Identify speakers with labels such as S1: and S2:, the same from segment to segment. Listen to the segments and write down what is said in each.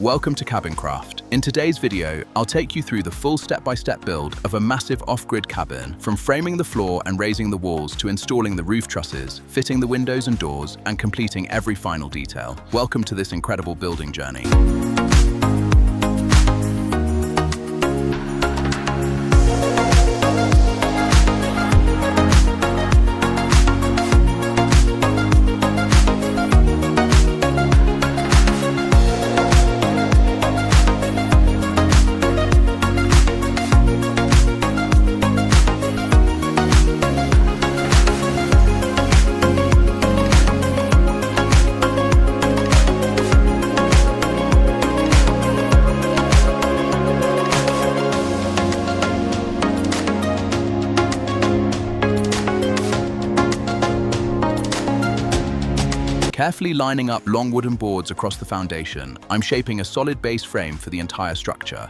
S1: Welcome to Cabincraft. In today's video, I'll take you through the full step-by-step build of a massive off-grid cabin, from framing the floor and raising the walls to installing the roof trusses, fitting the windows and doors, and completing every final detail. Welcome to this incredible building journey. Carefully lining up long wooden boards across the foundation, I'm shaping a solid base frame for the entire structure.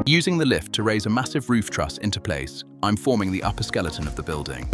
S1: Using the lift to raise a massive roof truss into place, I'm forming the upper skeleton of the building.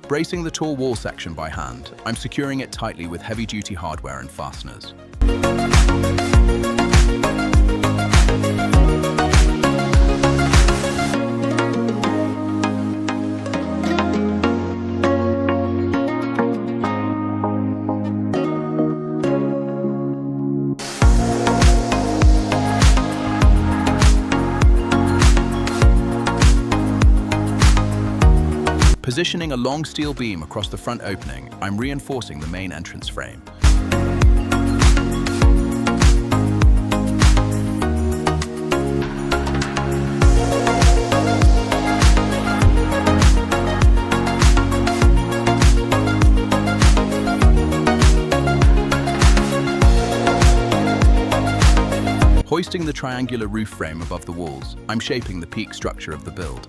S1: Bracing the tall wall section by hand, I'm securing it tightly with heavy-duty hardware and fasteners. Positioning a long steel beam across the front opening, I'm reinforcing the main entrance frame. Hoisting the triangular roof frame above the walls, I'm shaping the peak structure of the build.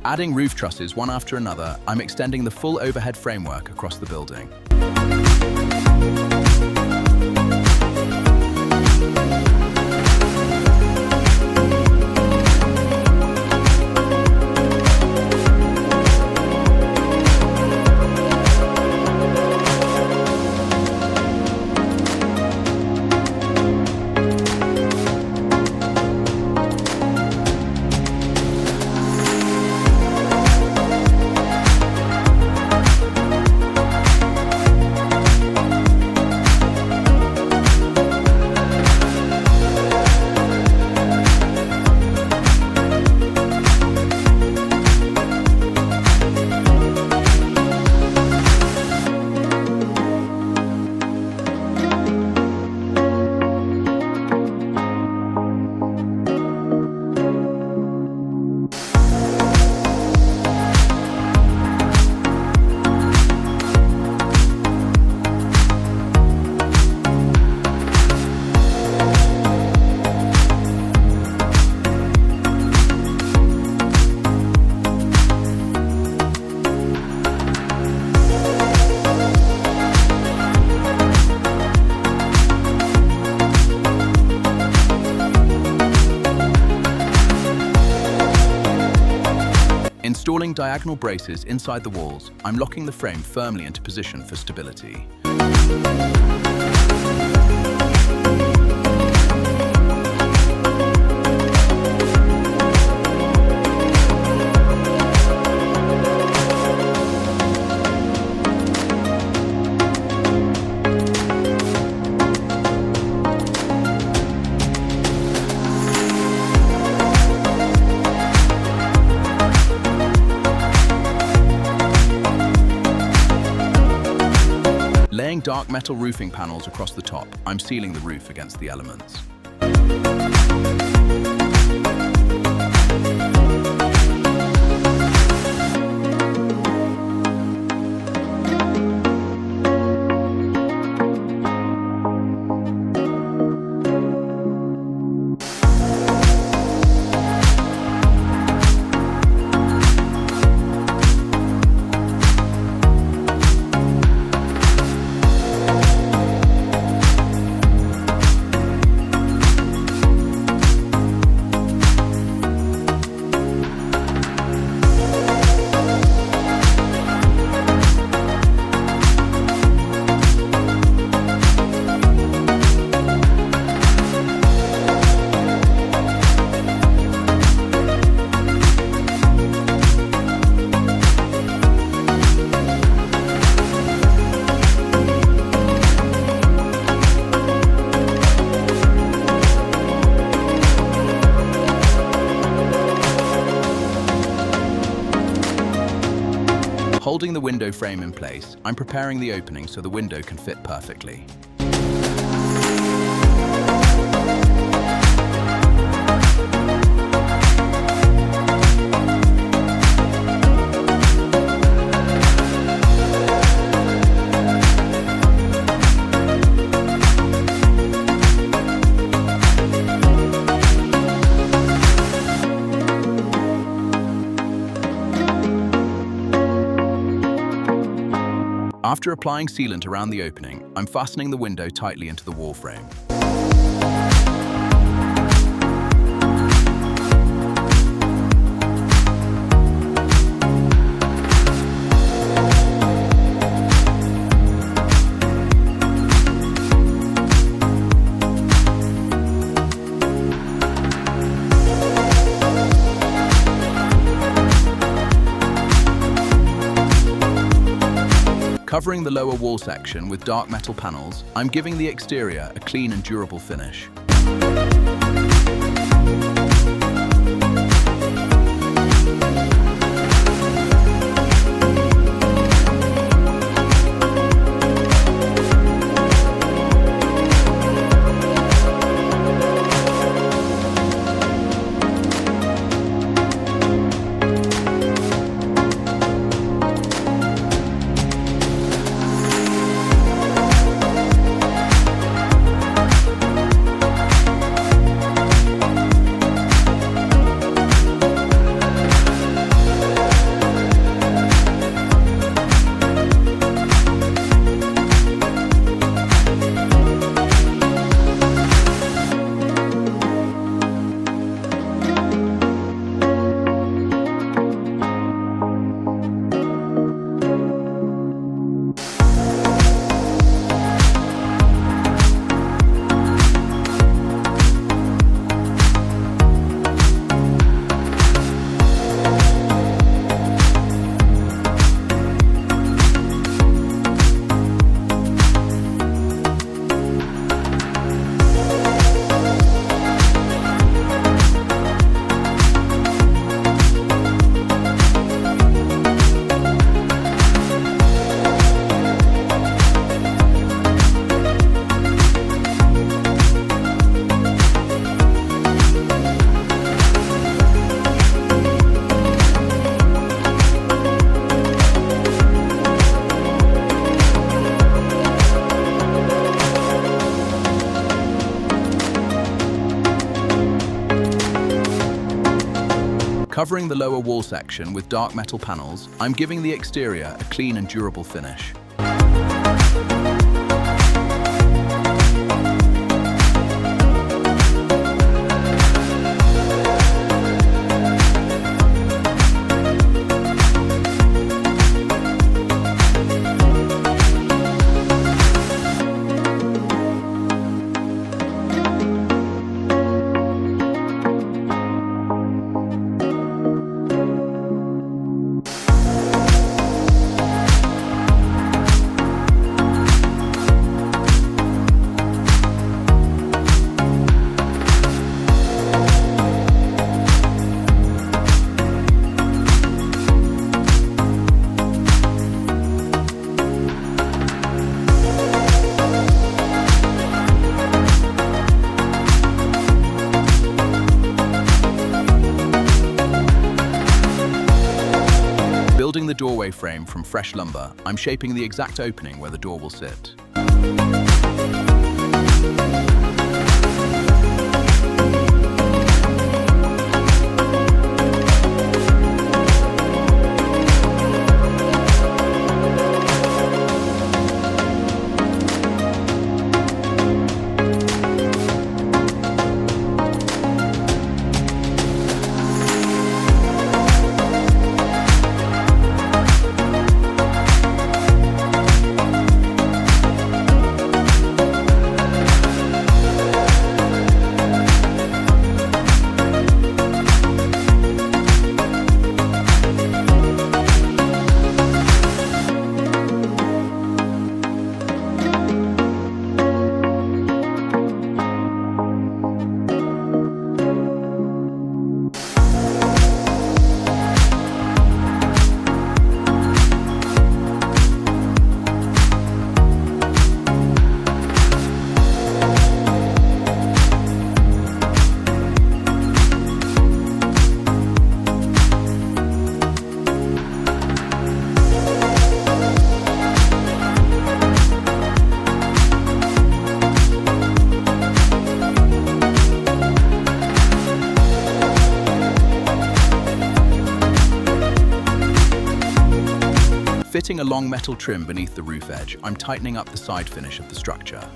S1: Adding roof trusses one after another, I'm extending the full overhead framework across the building. Installing diagonal braces inside the walls, I'm locking the frame firmly into position for stability. Laying dark metal roofing panels across the top, I'm sealing the roof against the elements. Holding the window frame in place, I'm preparing the opening so the window can fit perfectly. After applying sealant around the opening, I'm fastening the window tightly into the wall frame. Covering the lower wall section with dark metal panels, I'm giving the exterior a clean and durable finish. Covering the lower wall section with dark metal panels, I'm giving the exterior a clean and durable finish. Removing the doorway frame from fresh lumber, I'm shaping the exact opening where the door will sit. Fitting a long metal trim beneath the roof edge, I'm tightening up the side finish of the structure.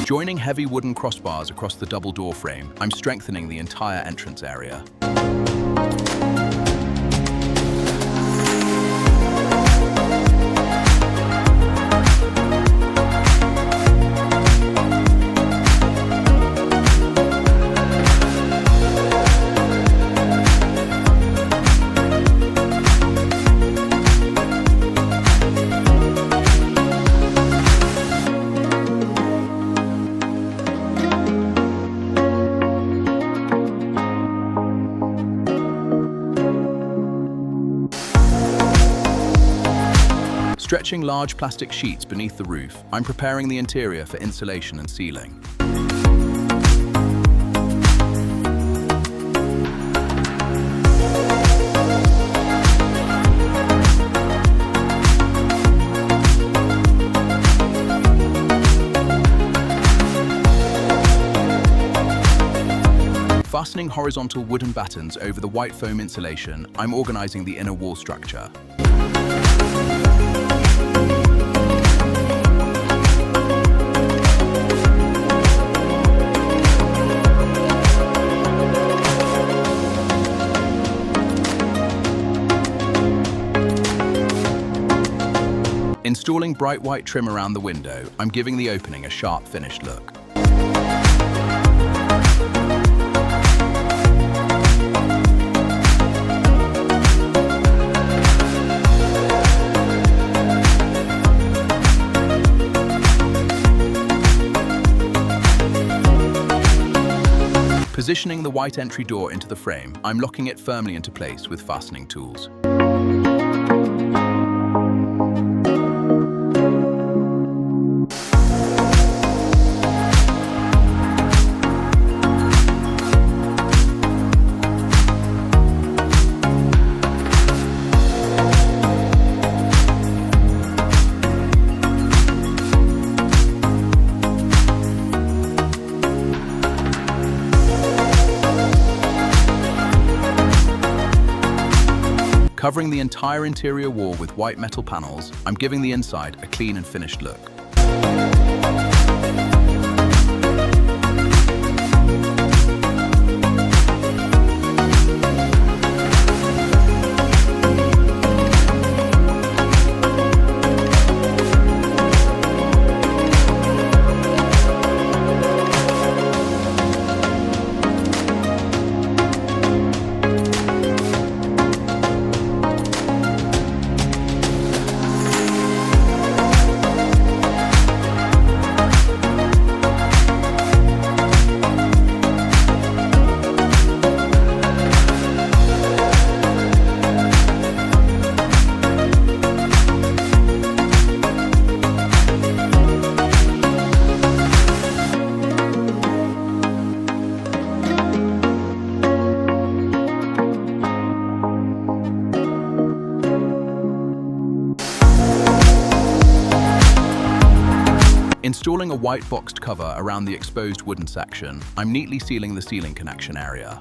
S1: Joining heavy wooden crossbars across the double door frame, I'm strengthening the entire entrance area. Stretching large plastic sheets beneath the roof, I'm preparing the interior for insulation and sealing. Fastening horizontal wooden battens over the white foam insulation, I'm organizing the inner wall structure. Installing bright white trim around the window, I'm giving the opening a sharp, finished look. Positioning the white entry door into the frame, I'm locking it firmly into place with fastening tools. Covering the entire interior wall with white metal panels, I'm giving the inside a clean and finished look. Installing a white boxed cover around the exposed wooden section, I'm neatly sealing the ceiling connection area.